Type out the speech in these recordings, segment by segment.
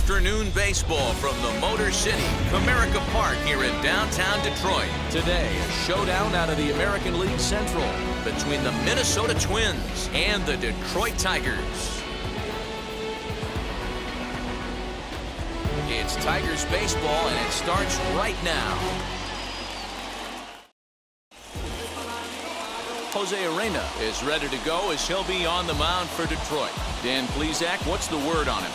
afternoon baseball from the Motor City, Comerica Park here in downtown Detroit. Today, a showdown out of the American League Central between the Minnesota Twins and the Detroit Tigers. It's Tigers baseball, and it starts right now. Jose Arena is ready to go as he'll be on the mound for Detroit. Dan Plesac, what's the word on him?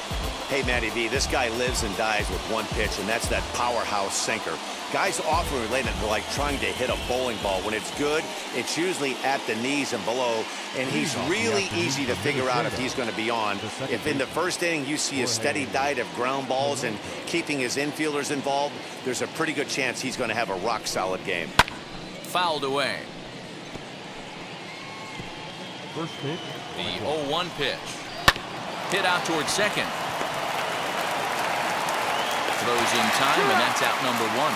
Hey, Matty V, this guy lives and dies with one pitch, and that's that powerhouse sinker. Guys often relate it to like trying to hit a bowling ball. When it's good, it's usually at the knees and below, and he's really easy to figure out if he's going to be on. If in the first inning you see a steady diet of ground balls and keeping his infielders involved, there's a pretty good chance he's going to have a rock-solid game. Fouled away. First pitch. The 0-1 pitch. Hit out towards second. Throws in time, and that's out number one.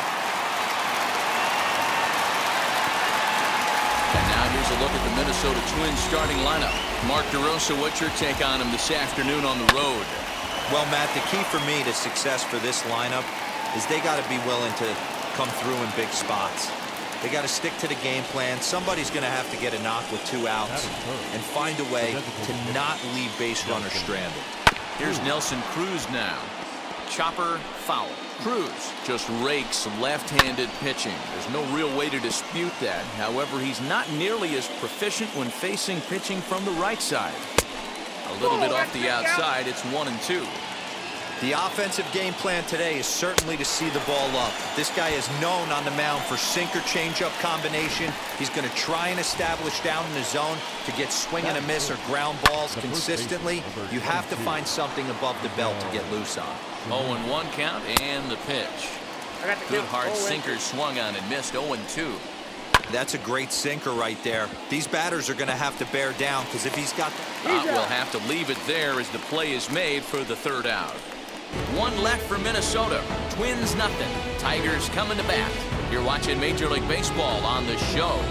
And now here's a look at the Minnesota Twins starting lineup. Mark DeRosa, what's your take on him this afternoon on the road? Well, Matt, the key for me to success for this lineup is they got to be willing to come through in big spots. They got to stick to the game plan. Somebody's going to have to get a knock with 2 outs and find a way to not leave base runners stranded. Here's Nelson Cruz now. Chopper foul. Cruz just rakes left-handed pitching. There's no real way to dispute that. However, he's not nearly as proficient when facing pitching from the right side. A little bit off the outside. It's 1-2. The offensive game plan today is certainly to see the ball up. This guy is known on the mound for sinker changeup combination. He's going to try and establish down in the zone to get swing and a miss or ground balls consistently. You have to find something above the belt to get loose on. 0-1 count and the pitch. Good hard sinker swung on and missed. 0-2. That's a great sinker right there. These batters are going to have to bear down because if he's got... We'll have to leave it there as the play is made for the third out. One left for Minnesota. Twins nothing. Tigers coming to bat. You're watching Major League Baseball on the show.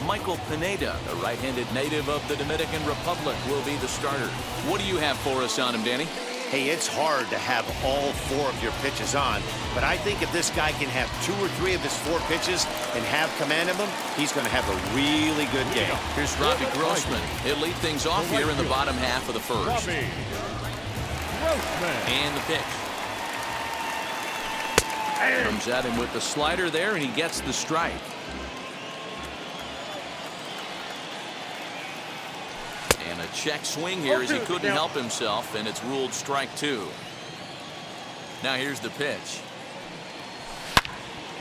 Michael Pineda, a right-handed native of the Dominican Republic, will be the starter. What do you have for us on him, Danny? Hey, it's hard to have all 4 of your pitches on, but I think if this guy can have 2 or 3 of his 4 pitches and have command of them, he's going to have a really good game. Here's Robbie Grossman. He'll lead things off here in the bottom half of the first. And the pitch. Comes at him with the slider there, and he gets the strike. And a check swing here as he couldn't help himself, and it's ruled strike 2. Now here's the pitch.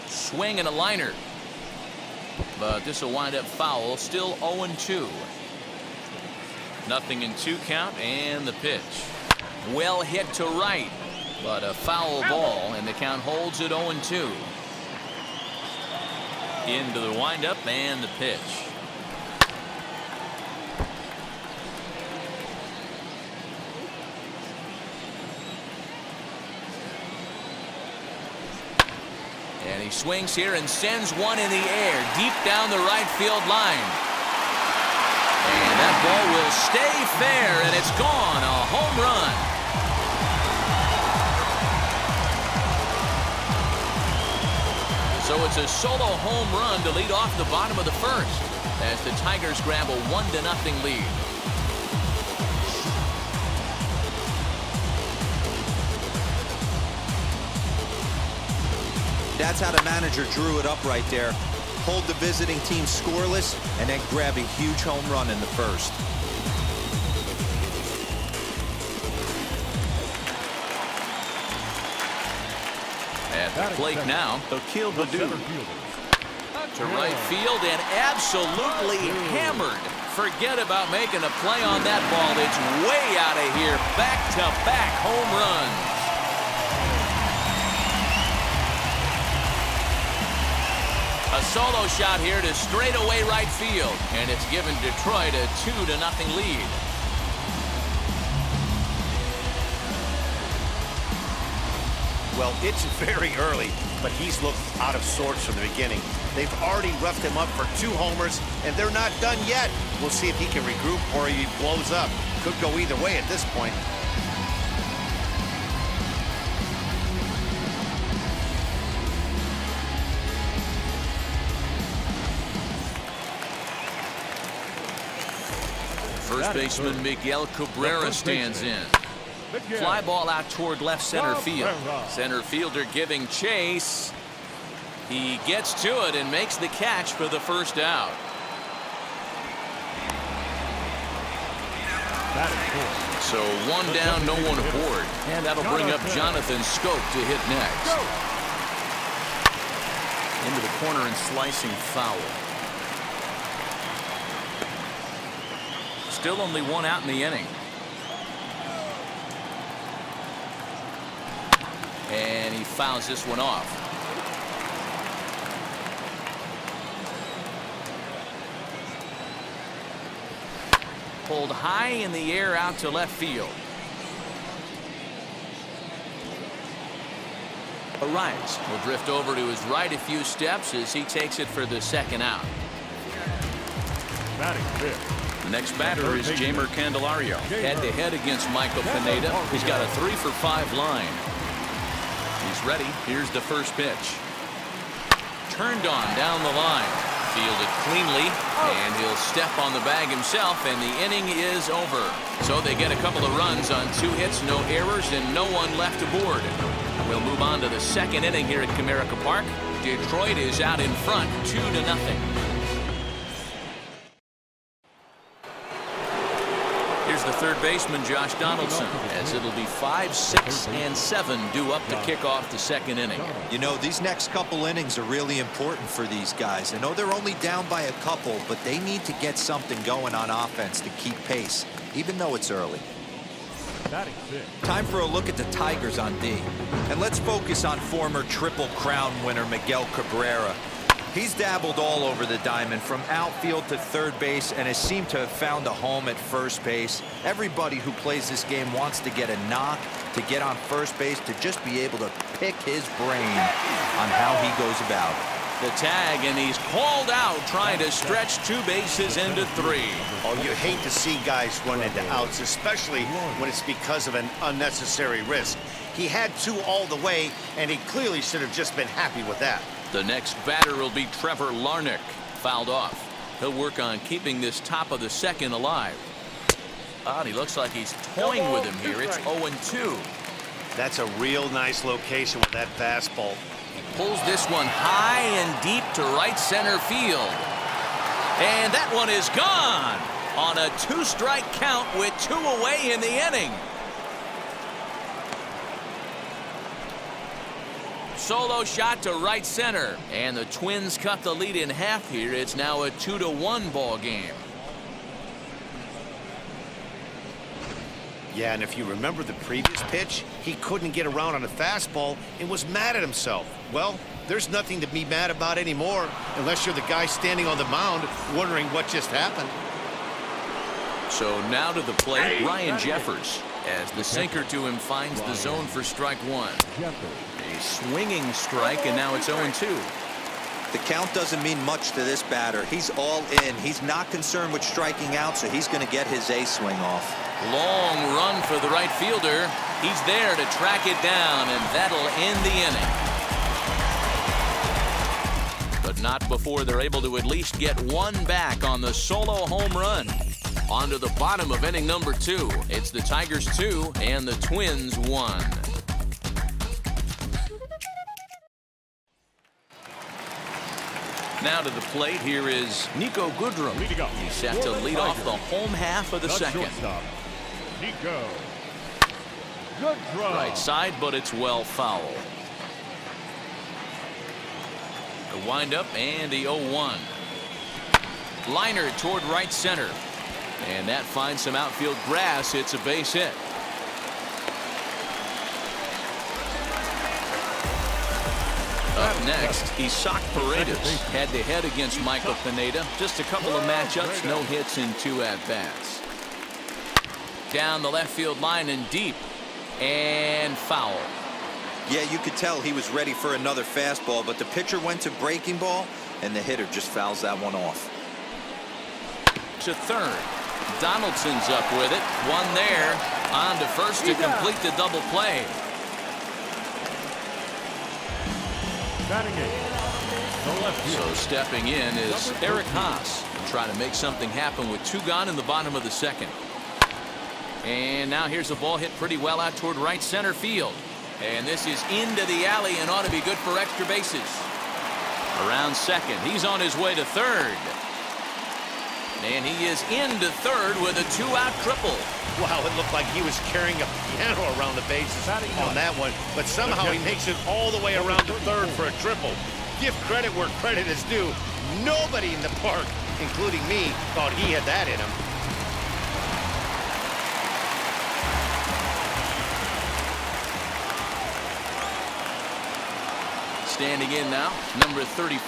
Swing and a liner. But this will wind up foul. Still 0-2. Nothing in 2 count, and the pitch. Well hit to right, but a foul ball, and the count holds at 0-2. Into the windup and the pitch. And he swings here and sends one in the air deep down the right field line. And that ball will stay fair, and it's gone. A home run. So it's a solo home run to lead off the bottom of the first as the Tigers grab a 1-0 lead. That's how the manager drew it up right there. Hold the visiting team scoreless and then grab a huge home run in the first. At the plate now, Akil Baddoo. To right field and absolutely hammered. Forget about making a play on that ball. It's way out of here. Back-to-back home runs. A solo shot here to straightaway right field, and it's given Detroit a 2-0 lead. Well, it's very early, but he's looked out of sorts from the beginning. They've already roughed him up for 2 homers, and they're not done yet. We'll see if he can regroup or he blows up. Could go either way at this point. First baseman Miguel Cabrera stands in. Fly ball out toward left center field. Center fielder giving chase. He gets to it and makes the catch for the first out. So 1 down, no one aboard. And that'll bring up Jonathan Scope to hit next. Into the corner and slicing foul. Still only 1 out in the inning. And he fouls this one off. Pulled high in the air out to left field. Arias will drift over to his right a few steps as he takes it for the second out. The next batter is Jeimer Candelario. Head-to-head against Michael Pineda. He's got a 3-for-5 line. He's ready. Here's the first pitch. Turned on down the line. Fielded cleanly, and he'll step on the bag himself, and the inning is over. So they get a couple of runs on 2 hits, no errors, and no one left aboard. We'll move on to the second inning here at Comerica Park. Detroit is out in front, 2-0. Here's the third baseman, Josh Donaldson, as it'll be 5, 6, and 7 due up to kick off the second inning. You know, these next couple innings are really important for these guys. I know they're only down by a couple, but they need to get something going on offense to keep pace, even though it's early. Time for a look at the Tigers on D. And let's focus on former Triple Crown winner Miguel Cabrera. He's dabbled all over the diamond, from outfield to third base, and has seemed to have found a home at first base. Everybody who plays this game wants to get a knock, to get on first base, to just be able to pick his brain on how he goes about it. The tag, and he's called out, trying to stretch 2 bases into 3. Oh, you hate to see guys run into outs, especially when it's because of an unnecessary risk. He had 2 all the way, and he clearly should have just been happy with that. The next batter will be Trevor Larnach. Fouled off. He'll work on keeping this top of the second alive. He looks like he's toying with him here. It's 0-2. That's a real nice location with that fastball. Pulls this one high and deep to right center field. And that one is gone on a 2-strike count with 2 away in the inning. Solo shot to right center, and the Twins cut the lead in half here. It's now a 2-1 ball game. Yeah, and if you remember the previous pitch, he couldn't get around on a fastball and was mad at himself. Well, there's nothing to be mad about anymore, unless you're the guy standing on the mound wondering what just happened. So now to the plate, Ryan Jeffers, as the sinker to him finds the zone for strike 1. A swinging strike, and now it's 0-2. The count doesn't mean much to this batter. He's all in. He's not concerned with striking out, so he's going to get his A swing off. Long run for the right fielder. He's there to track it down, and that'll end the inning. But not before they're able to at least get 1 back on the solo home run. On to the bottom of inning number 2. It's the Tigers 2 and the Twins 1. Now to the plate, here is Nico Goodrum. He's set to lead off the home half of the second. Nico Goodrum. Right side, but it's well foul. The windup and the 0-1. Liner toward right center. And that finds some outfield grass. It's a base hit. Up next, Isaac Paredes. Head-to-head against Michael Pineda. Just a couple of matchups, no hits in 2 at-bats. Down the left field line and deep. And foul. Yeah, you could tell he was ready for another fastball, but the pitcher went to breaking ball, and the hitter just fouls that one off. To third. Donaldson's up with it. One there. On to first to complete the double play. So stepping in is Eric Haas, trying to make something happen with 2 gone in the bottom of the second. And now here's a ball hit pretty well out toward right center field. And this is into the alley and ought to be good for extra bases. Around second. He's on his way to third. And he is into third with a 2-out triple. Wow, it looked like he was carrying a piano around the bases on that one. But somehow he makes it all the way around to third for a triple. Give credit where credit is due. Nobody in the park, including me, thought he had that in him. Standing in now, number 34.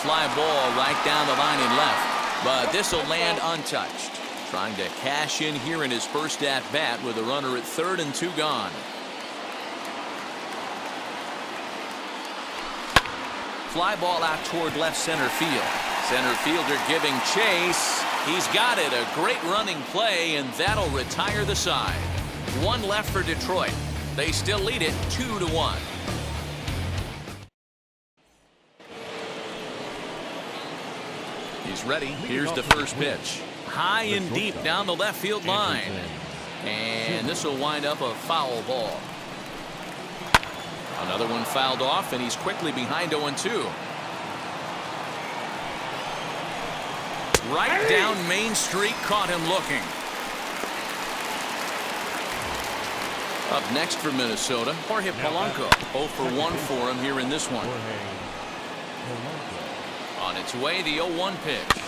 Fly ball right down the line and left. But this will land untouched. Trying to cash in here in his first at-bat with a runner at third and 2 gone. Fly ball out toward left center field. Center fielder giving chase. He's got it. A great running play, and that'll retire the side. 1 left for Detroit. They still lead it 2-1. He's ready. Here's the first pitch. High and deep down the left field line. And this will wind up a foul ball. Another one fouled off, and he's quickly behind 0-2. Right down Main Street, caught him looking. Up next for Minnesota, Jorge Polanco. 0 for 1 for him here in this one. On its way, the 0-1 pitch.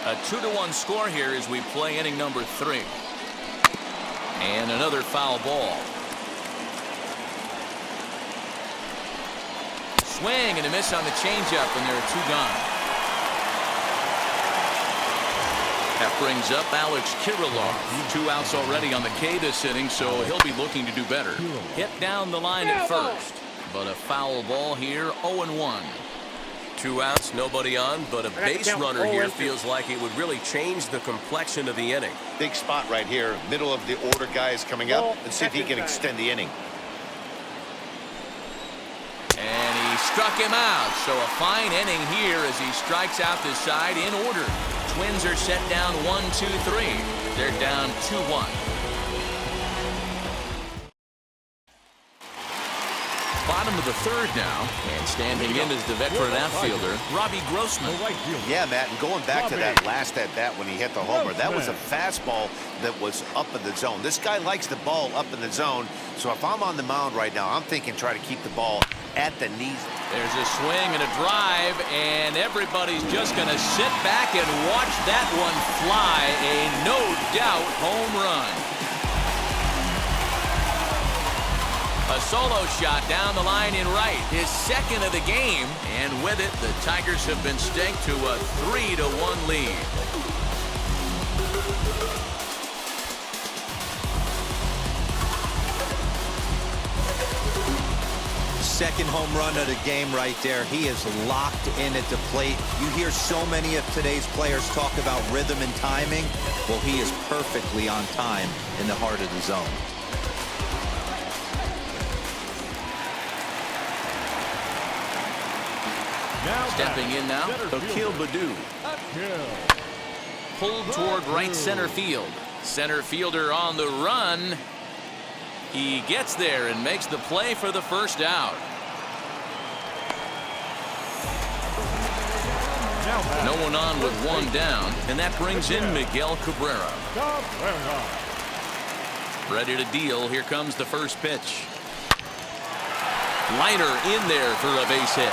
A 2-1 score here as we play inning number 3. And another foul ball. Swing and a miss on the changeup, and there are 2 gone. That brings up Alex Kirilloff. 2 outs already on the K this inning, so he'll be looking to do better. Hit down the line at first. But a foul ball here, 0-1. 2 outs, nobody on, but a base runner here feels like it would really change the complexion of the inning. Big spot right here. Middle of the order guy is coming up. Let's see if he can extend the inning. And he struck him out. So a fine inning here as he strikes out this side in order. Twins are set down 1-2-3. They're down 2-1. Bottom of the third now, and standing in is the veteran outfielder, Robbie Grossman. Yeah, Matt, and going back to that last at-bat when he hit the homer, that was a fastball that was up in the zone. This guy likes the ball up in the zone, so if I'm on the mound right now, I'm thinking try to keep the ball at the knees. There's a swing and a drive, and everybody's just going to sit back and watch that one fly. A no-doubt home run. A solo shot down the line in right, his second of the game, and with it, the Tigers have been staked to a 3-1 lead. Second home run of the game right there. He is locked in at the plate. You hear so many of today's players talk about rhythm and timing. Well, he is perfectly on time in the heart of the zone. Stepping in now, Akil Baddoo. Pulled toward right center field. Center fielder on the run. He gets there and makes the play for the first out. No one on with 1 down, and that brings in Miguel Cabrera. Ready to deal. Here comes the first pitch. Liner in there for a base hit.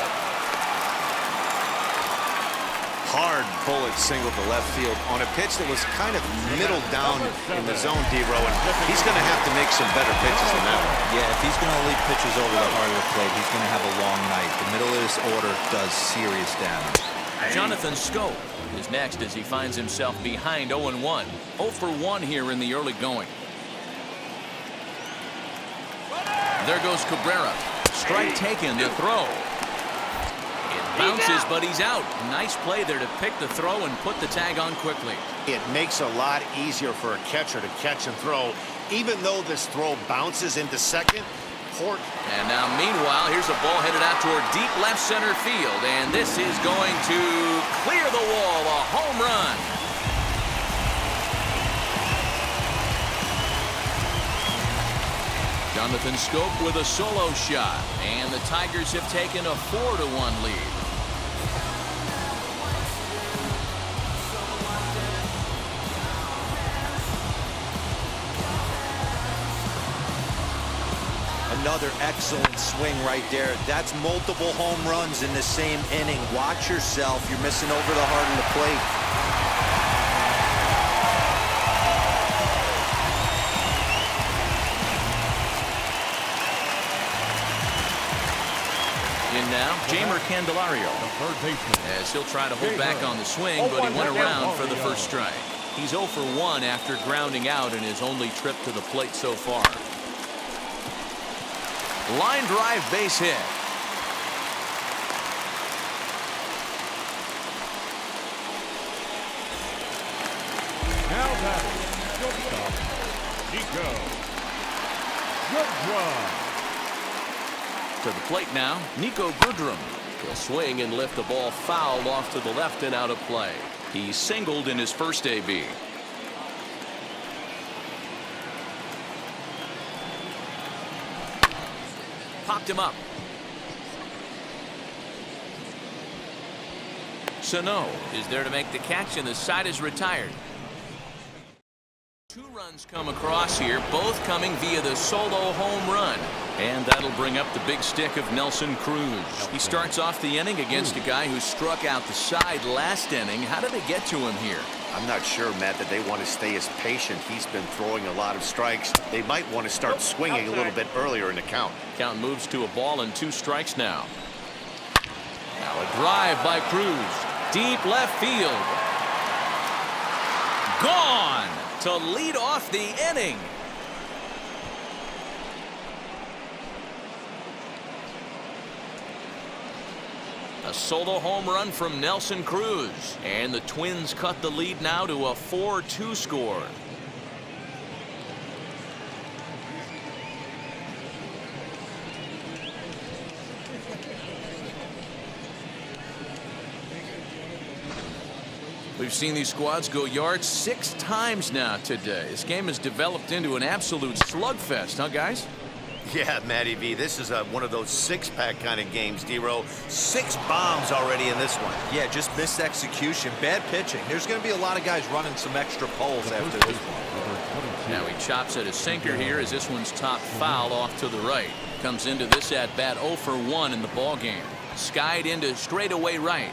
Hard bullet single to left field on a pitch that was kind of middle down in the zone, D-Row, and he's going to have to make some better pitches than that one. Yeah, if he's going to leave pitches over the heart of the plate, he's going to have a long night. The middle of this order does serious damage. Jonathan Scope is next as he finds himself behind 0-1. 0 for 1 here in the early going. there goes Cabrera. Strike taken to throw. It bounces, but he's out. Nice play there to pick the throw and put the tag on quickly. It makes a lot easier for a catcher to catch and throw, even though this throw bounces into second. And now, meanwhile, here's a ball headed out toward deep left center field, and this is going to clear the wall, a home run. Jonathan Scope with a solo shot, and the Tigers have taken a 4-1 lead. Another excellent swing right there. That's multiple home runs in the same inning. Watch yourself. You're missing over the heart of the plate. In now, Jamer Candelario. As he'll try to hold back on the swing, but he went around for the first strike. He's 0 for 1 after grounding out in his only trip to the plate so far. Line drive base hit. Now batting, shortstop, Nico. Good draw. To the plate now, Nico Goodrum. He'll swing and lift the ball foul off to the left and out of play. He singled in his first AB. Popped him up. Sano is there to make the catch, and the side is retired. 2 runs come across here, both coming via the solo home run. And that'll bring up the big stick of Nelson Cruz. He starts off the inning against a guy who struck out the side last inning. How did they get to him here? I'm not sure, Matt, that they want to stay as patient. He's been throwing a lot of strikes. They might want to start swinging a little bit earlier in the count. Count moves to a ball and 2 strikes now. Now a drive by Cruz. Deep left field. Gone to lead off the inning. A solo home run from Nelson Cruz, and the Twins cut the lead now to a 4-2 score. We've seen these squads go yards 6 times now today. This game has developed into an absolute slugfest, huh, guys? Yeah, Matty V, this is one of those 6-pack kind of games, D-Row. 6 bombs already in this one. Yeah, just missed execution. Bad pitching. There's going to be a lot of guys running some extra poles after this one. Now he chops at a sinker here as this one's top foul off to the right. Comes into this at bat 0 for 1 in the ball game. Skied into straightaway right.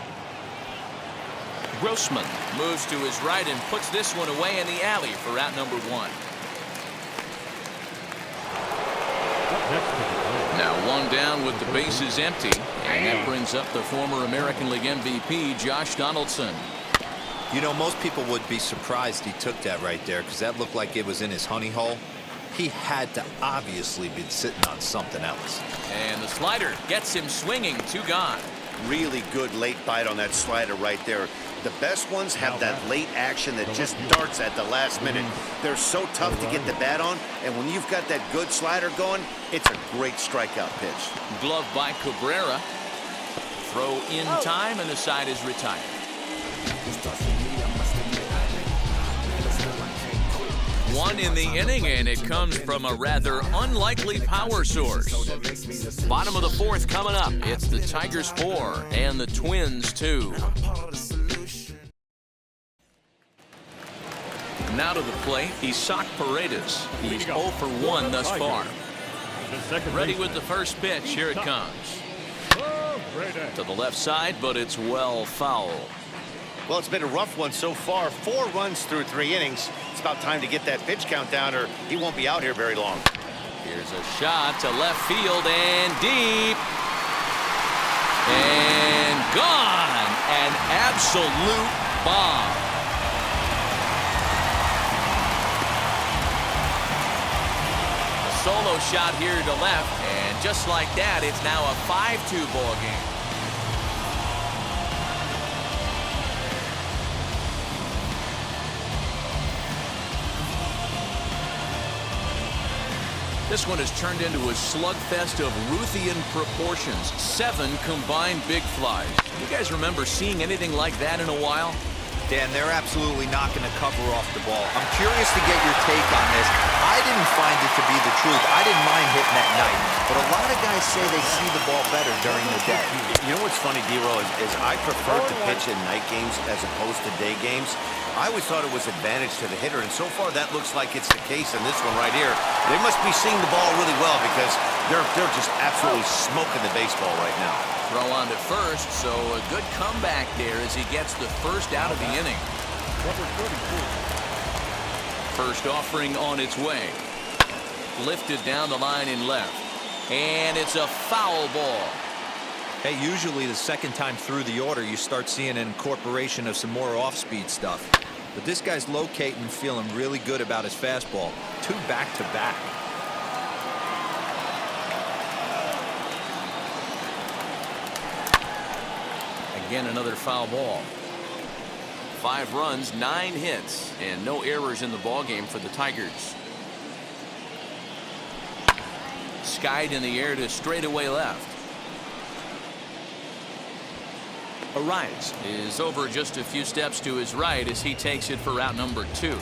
Grossman moves to his right and puts this one away in the alley for out number 1. Now 1 down with the bases empty, and that brings up the former American League MVP Josh Donaldson. You know, most people would be surprised he took that right there because that looked like it was in his honey hole. He had to obviously be sitting on something else. And the slider gets him swinging. 2 gone. Really good late bite on that slider right there. The best ones have that late action that just darts at the last minute. They're so tough to get the bat on, and when you've got that good slider going, it's a great strikeout pitch. Glove by Cabrera. Throw in time, and the side is retired. One in the inning, and it comes from a rather unlikely power source. Bottom of the 4th coming up. It's the Tigers 4 and the Twins 2. Now to the plate, Isaac Paredes. He's 0 for 1 thus far. Ready with the first pitch. Here it comes. To the left side, but it's well foul. Well, it's been a rough one so far. 4 runs through 3 innings. It's about time to get that pitch count down, or he won't be out here very long. Here's a shot to left field and deep. And gone. An absolute bomb. A solo solo shot here to left, and just like that, it's now a 5-2 ball game. This one has turned into a slugfest of Ruthian proportions. 7 combined big flies. You guys remember seeing anything like that in a while? Dan, they're absolutely not going to cover off the ball. I'm curious to get your take on this. I didn't find it to be the truth. I didn't mind hitting at night, but a lot of guys say they see the ball better during the day. You know what's funny, D-Roll, is I prefer to pitch in night games as opposed to day games. I always thought it was advantage to the hitter, and so far that looks like it's the case in this one right here. They must be seeing the ball really well because they're just absolutely smoking the baseball right now. Throw on to first, so a good comeback there as he gets the first out of the inning. First offering on its way. Lifted down the line in left. And it's a foul ball. Hey, usually the second time through the order, you start seeing an incorporation of some more off-speed stuff. But this guy's locating and feeling really good about his fastball. 2 back-to-back. Again, another foul ball. 5 runs, 9 hits, and no errors in the ballgame for the Tigers. Skied in the air to straightaway left. Arias is over just a few steps to his right as he takes it for route number 2.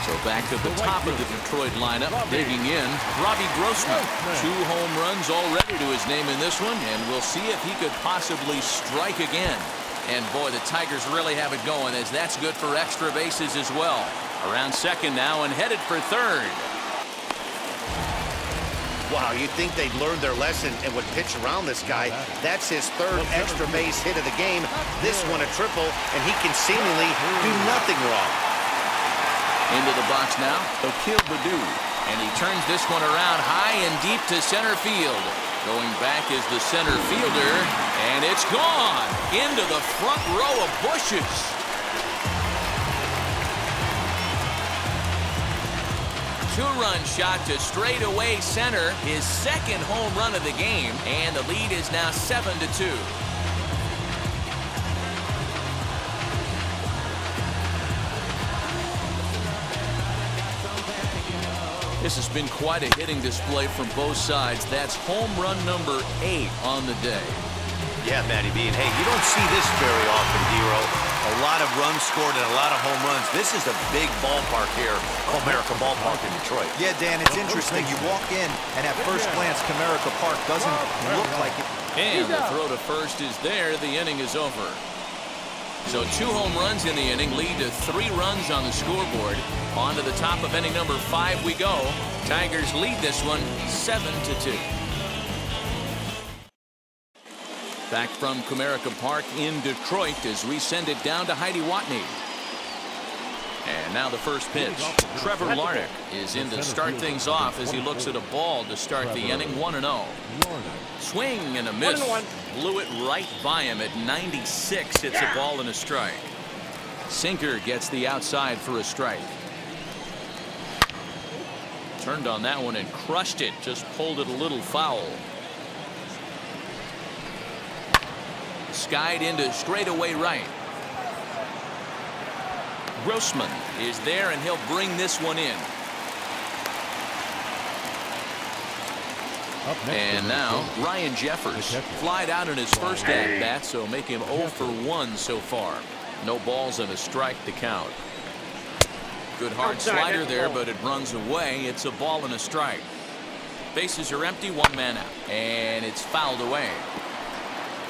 So back to the top of the Detroit lineup, digging in, Robbie Grossman. 2 home runs already to his name in this one, and we'll see if he could possibly strike again. And boy, the Tigers really have it going, as that's good for extra bases as well. Around second now and headed for third. Wow, you'd think they'd learned their lesson and would pitch around this guy. That's his 3rd extra base hit of the game. This one a triple, and he can seemingly do nothing wrong. Into the box now, Akil Baddoo. And he turns this one around high and deep to center field. Going back is the center fielder, and it's gone into the front row of bushes. Two-run shot to straightaway center, his 2nd home run of the game, and the lead is now 7-2. This has been quite a hitting display from both sides. That's home run number 8 on the day. Yeah, Matty B. And hey, you don't see this very often, D-Roll. A lot of runs scored and a lot of home runs. This is a big ballpark here, Comerica Ballpark in Detroit. Yeah, Dan, it's interesting. You walk in, and at first glance, Comerica Park doesn't look like it. And the throw to first is there. The inning is over. So 2 home runs in the inning lead to 3 runs on the scoreboard. On to the top of inning number 5 we go. Tigers lead this one 7-2. Back from Comerica Park in Detroit as we send it down to Heidi Watney. And now the first pitch. Trevor Larnach is in to start things off as he looks at a ball to start the inning. 1-0. Swing and a miss. Blew it right by him at 96. It's a ball and a strike. Sinker gets the outside for a strike. Turned on that one and crushed it. Just pulled it a little foul. Skied into straightaway right. Grossman is there, and he'll bring this one in. And now Ryan Jeffers flied out in his first at-bat, so make him 0 for 1 so far. No balls and a strike to count. Good hard slider there, but it runs away. It's a ball and a strike. Bases are empty, 1 man out, and it's fouled away.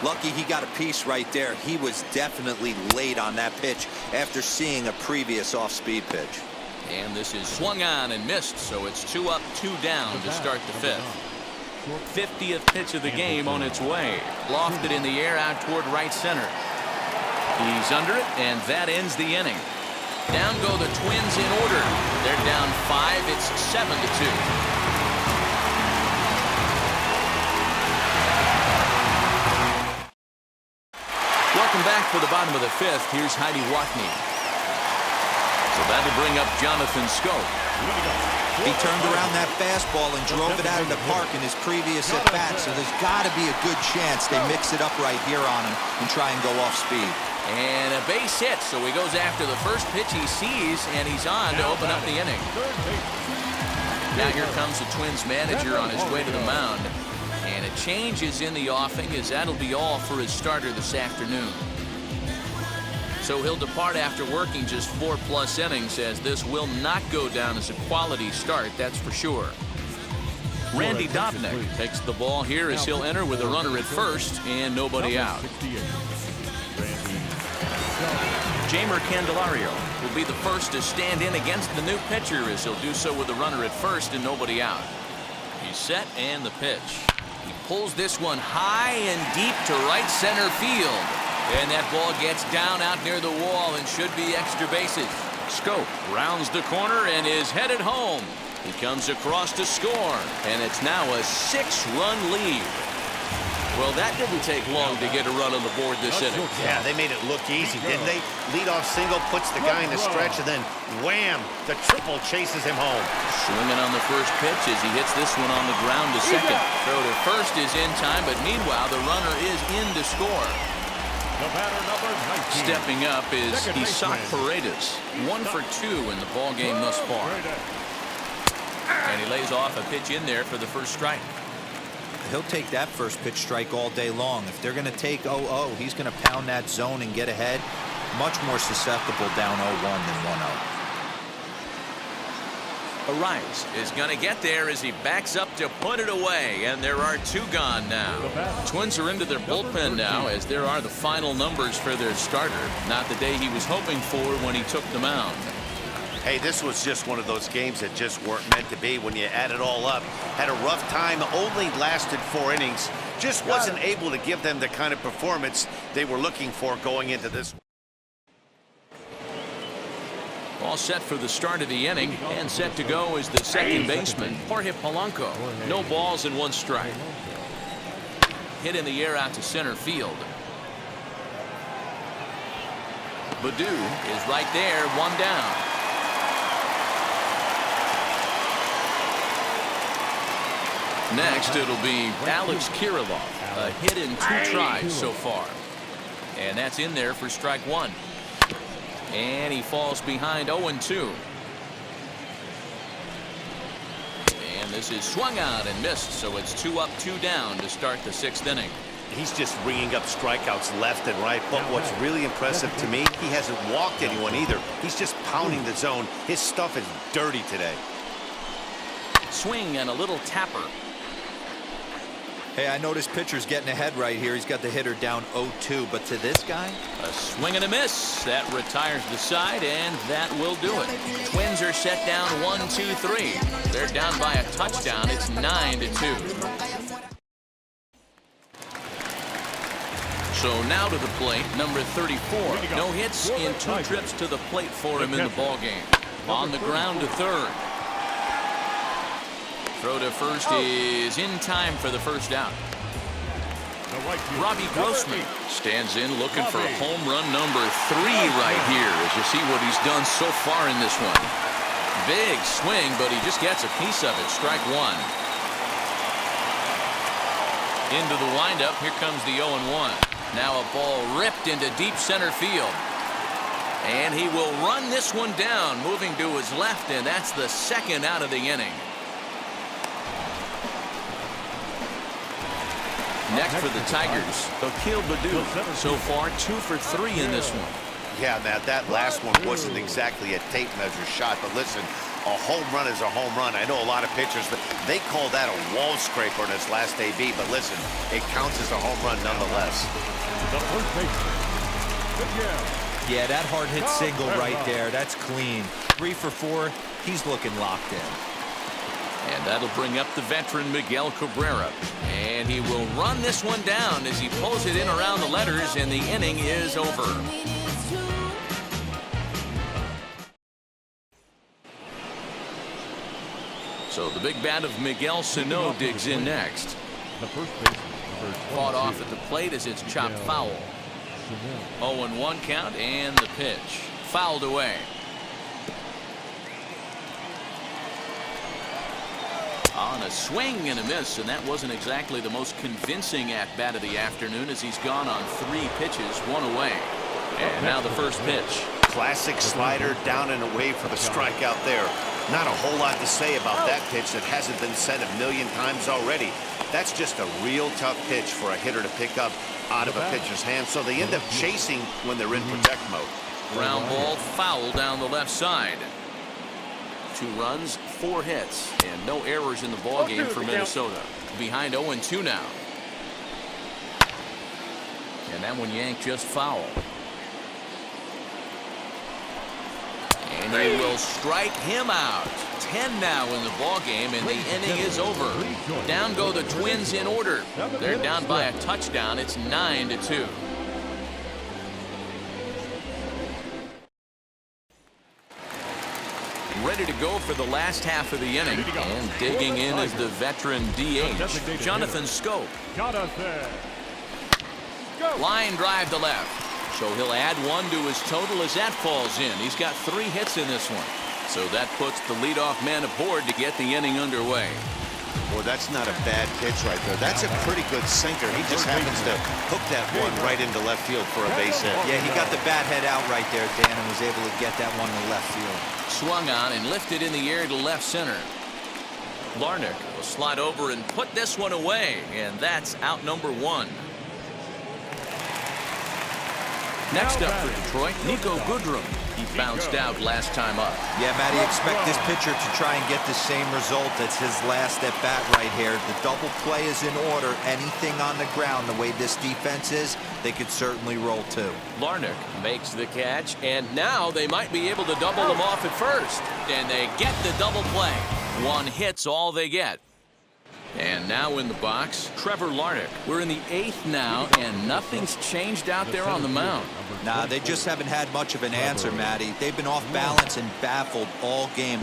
Lucky he got a piece right there. He was definitely late on that pitch after seeing a previous off-speed pitch. And this is swung on and missed, so it's 2 up, 2 down to start the 5th. 50th pitch of the game on its way. Lofted in the air out toward right center. He's under it, and that ends the inning. Down go the Twins in order. They're down 5. It's 7-2. Welcome back for the bottom of the 5th. Here's Heidi Watney. So that'll bring up Jonathan Scope. He turned around that fastball and drove it out of the park in his previous at-bat, so there's got to be a good chance they mix it up right here on him and try and go off speed. And a base hit, so he goes after the first pitch he sees, and he's on to open up the inning. Now here comes the Twins manager on his way to the mound. And a change is in the offing, as that'll be all for his starter this afternoon. So he'll depart after working just 4+ innings, as this will not go down as a quality start, that's for sure. Randy Dobnak takes the ball here as he'll enter with a runner at first and nobody out. Jamer Candelario will be the first to stand in against the new pitcher, as he'll do so with a runner at first and nobody out. He's set, and the pitch. He pulls this one high and deep to right center field. And that ball gets down out near the wall and should be extra bases. Scope rounds the corner and is headed home. He comes across to score, and it's now a 6-run lead. Well, that didn't take long to get a run on the board this inning. Yeah, they made it look easy, didn't they? Leadoff single puts the guy in the stretch, and then wham, the triple chases him home. Swinging on the first pitch as he hits this one on the ground to second. Throw to first is in time, but meanwhile the runner is in to score. Stepping up is Isaac Paredes, 1 for 2 in the ball game thus far. And he lays off a pitch in there for the first strike. He'll take that first pitch strike all day long. If they're going to take 0-0, he's going to pound that zone and get ahead. Much more susceptible down 0-1 than 1-0. Arias is going to get there as he backs up to put it away, and there are 2 gone now. Twins are into their bullpen now, as there are the final numbers for their starter. Not the day he was hoping for when he took the mound. Hey, this was just one of those games that just weren't meant to be when you add it all up. Had a rough time, only lasted 4 innings. Just wasn't able to give them the kind of performance they were looking for going into this. All set for the start of the inning, and set to go is the second baseman, Jorge Polanco. No balls and 1 strike. Hit in the air out to center field. Baду is right there, 1 down. Next, it'll be Alex Kirilloff. A hit in 2 tries so far. And that's in there for strike 1. And he falls behind 0-2. And this is swung out and missed, so it's 2 up, 2 down to start the 6th inning. He's just ringing up strikeouts left and right, but what's really impressive to me, he hasn't walked anyone either. He's just pounding the zone. His stuff is dirty today. Swing and a little tapper. Hey, I noticed pitcher's getting ahead right here. He's got the hitter down 0-2, but to this guy, a swing and a miss. That retires the side, and that will do it. Twins are set down 1-2-3. They're down by a touchdown. It's 9-2. So now to the plate, number 34. No hits in 2 trips to the plate for him in the ballgame. On the ground to third. Throw to first is in time for the first out. Robbie Grossman stands in looking for home run number 3 right here, as you see what he's done so far in this one. Big swing, but he just gets a piece of it. Strike 1. Into the windup. Here comes the 0-1. Now a ball ripped into deep center field. And he will run this one down, moving to his left, and that's the 2nd out of the inning. Next for the Tigers, Akil Baddoo. So far, 2 for 3 in this one. Yeah, Matt, that last one wasn't exactly a tape measure shot, but listen, a home run is a home run. I know a lot of pitchers, but they call that a wall scraper in its last AB, but listen, it counts as a home run nonetheless. yeah, that hard hit single right there. That's clean. 3 for 4. He's looking locked in. And that'll bring up the veteran Miguel Cabrera. And he will run this one down as he pulls it in around the letters, and the inning is over. So the big bat of Miguel Sano digs in next. Fought off at the plate as it's chopped foul. 0-1 count, and the pitch fouled away. On a swing and a miss, and that wasn't exactly the most convincing at-bat of the afternoon as he's gone on 3 pitches, 1 away. And now the first pitch. Classic slider down and away for the strikeout there. Not a whole lot to say about that pitch that hasn't been said a million times already. That's just a real tough pitch for a hitter to pick up out of a pitcher's hand, so they end up chasing when they're in protect mode. Ground ball foul down the left side. 2 runs, 4 hits, and no errors in the ballgame for Minnesota. Behind 0-2 now. And that one yanked just foul. And he will strike him out. 10 now in the ballgame, and the inning is over. Down go the Twins in order. They're down by a touchdown. It's 9-2. Ready to go for the last half of the inning, and digging in is the veteran DH, Jonathan Scope. Line drive to left. So he'll add 1 to his total as that falls in. He's got 3 hits in this one. So that puts the leadoff man aboard to get the inning underway. Well, that's not a bad pitch right there. That's a pretty good sinker. He just happens to hook that one right into left field for a base hit. Yeah, he got the bat head out right there, Dan, and was able to get that one to left field. Swung on and lifted in the air to left center. Larnach will slide over and put this one away, and that's out number 1. Next up for Detroit, Nico Goodrum. He bounced out last time up. Yeah, Matty, expect this pitcher to try and get the same result as his last at bat right here. The double play is in order. Anything on the ground, the way this defense is, they could certainly roll too. Larnach makes the catch, and now they might be able to double them off at first. And they get the double play. 1 hit's all they get. And now in the box, Trevor Larnach. We're in the 8th now, and nothing's changed out there on the mound. Nah, they just haven't had much of an answer, Matty. They've been off balance and baffled all game.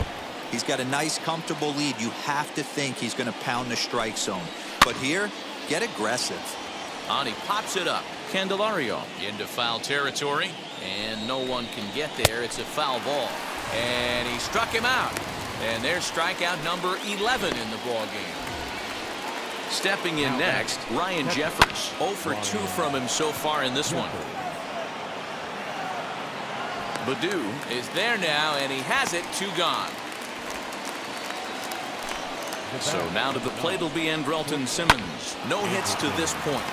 He's got a nice, comfortable lead. You have to think he's going to pound the strike zone. But here, get aggressive. On he pops it up. Candelario into foul territory, and no one can get there. It's a foul ball. And he struck him out. And there's strikeout number 11 in the ballgame. Stepping in next, Ryan Jeffers. 0 for 2 from him so far in this one. Baddoo is there now, and he has it. 2 gone. So now to the plate will be Andrelton Simmons. No hits to this point.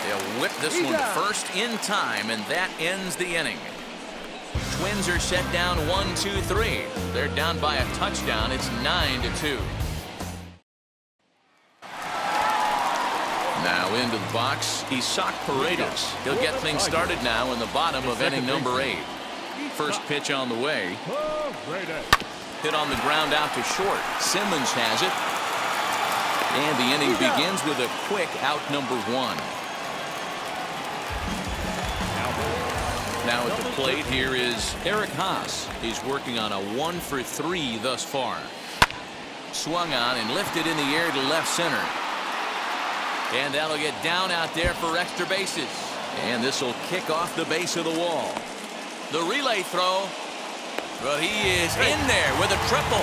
They'll whip this one to first in time, and that ends the inning. Twins are set down 1-2-3. They're down by a touchdown. It's 9-2. Now into the box, Isaac Paredes. He'll get things started now in the bottom of inning number 8. First pitch on the way. Hit on the ground out to short. Simmons has it. And the inning begins with a quick out number 1. Now at the plate here is Eric Haas. He's working on a 1 for 3 thus far. Swung on and lifted in the air to left center. And that'll get down out there for extra bases. And this will kick off the base of the wall. The relay throw. Well, he is in there with a triple.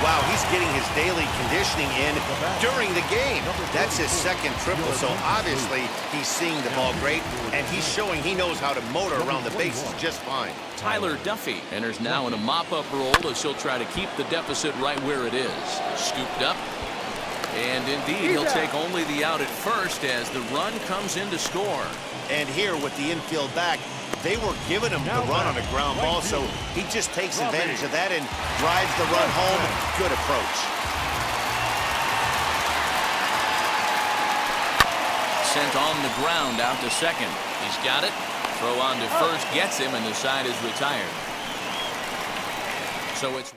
Wow, he's getting his daily conditioning in during the game. That's his 2nd triple, so obviously he's seeing the ball great, and he's showing he knows how to motor around the bases just fine. Tyler Duffy enters now in a mop-up role as he'll try to keep the deficit right where it is. Scooped up. And indeed, he'll take only the out at first as the run comes in to score. And here with the infield back, they were giving him the run on a ground ball, so he just takes advantage of that and drives the run home. Good approach. Sent on the ground out to second. He's got it. Throw on to first gets him, and the side is retired. So it's...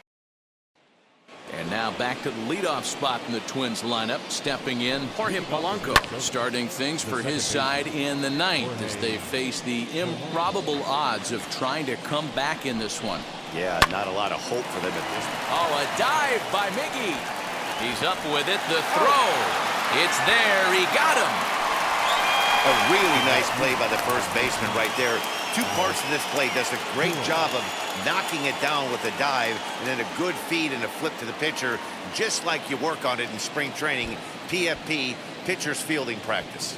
And now back to the leadoff spot in the Twins lineup. Stepping in, Jorge Polanco, starting things for his side in the 9th as they face the improbable odds of trying to come back in this one. Yeah, not a lot of hope for them at this point. Oh, a dive by Miggy. He's up with it. The throw. It's there. He got him. A really nice play by the first baseman right there. Two parts of this play. Does a great job of knocking it down with a dive, and then a good feed and a flip to the pitcher, just like you work on it in spring training, PFP, pitcher's fielding practice.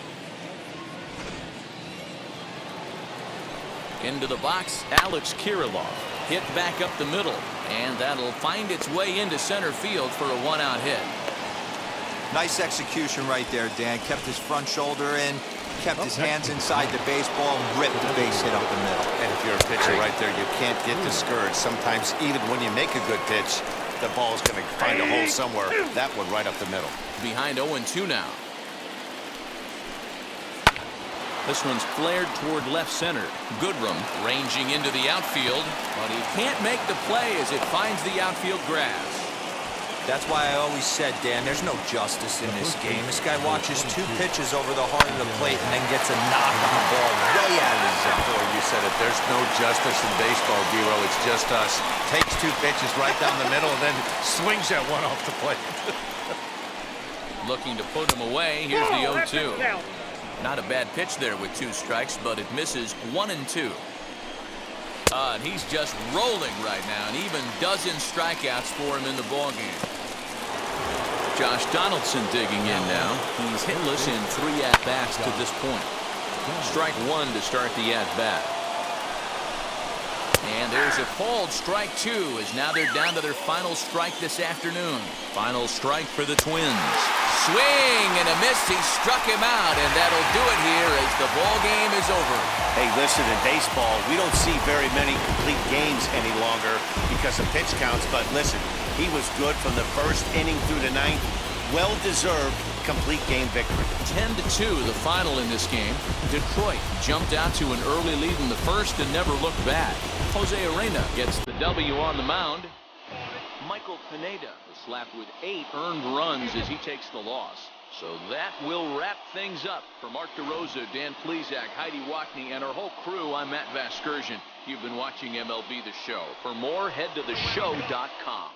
Into the box, Alex Kirilloff. Hit back up the middle, and that'll find its way into center field for a one-out hit. Nice execution right there, Dan. Kept his front shoulder in, kept his hands inside the baseball, and ripped the base hit up the middle. And if you're a pitcher right there, you can't get discouraged. Sometimes even when you make a good pitch, the ball's going to find a hole somewhere. That one right up the middle. Behind 0-2 now. This one's flared toward left center. Goodrum ranging into the outfield, but he can't make the play as it finds the outfield grass. That's why I always said, Dan, there's no justice in this game. This guy watches two pitches over the heart of the plate and then gets a knock on the ball way out of his zone. Before you said it, there's no justice in baseball, Bureau. It's just us. Takes two pitches right down the middle and then swings that one off the plate. Looking to put him away. Here's the 0-2. Not a bad pitch there with 2 strikes, but it misses 1-2. And he's just rolling right now, and even dozen strikeouts for him in the ballgame. Josh Donaldson digging in now. He's hitless in 3 at-bats to this point. Strike 1 to start the at-bat. And there's a called strike 2, as now they're down to their final strike this afternoon. Final strike for the Twins. Swing and a miss. He struck him out, and that'll do it here as the ball game is over. Hey, listen, in baseball, we don't see very many complete games any longer because of pitch counts, but listen, he was good from the first inning through the 9th. Well-deserved complete game victory. 10-2, the final in this game. Detroit jumped out to an early lead in the first and never looked back. Jose Arena gets the W on the mound. Michael Pineda is slapped with 8 earned runs as he takes the loss. So that will wrap things up. For Mark DeRosa, Dan Plesac, Heidi Wackney, and our whole crew, I'm Matt Vasgersian. You've been watching MLB The Show. For more, head to theshow.com.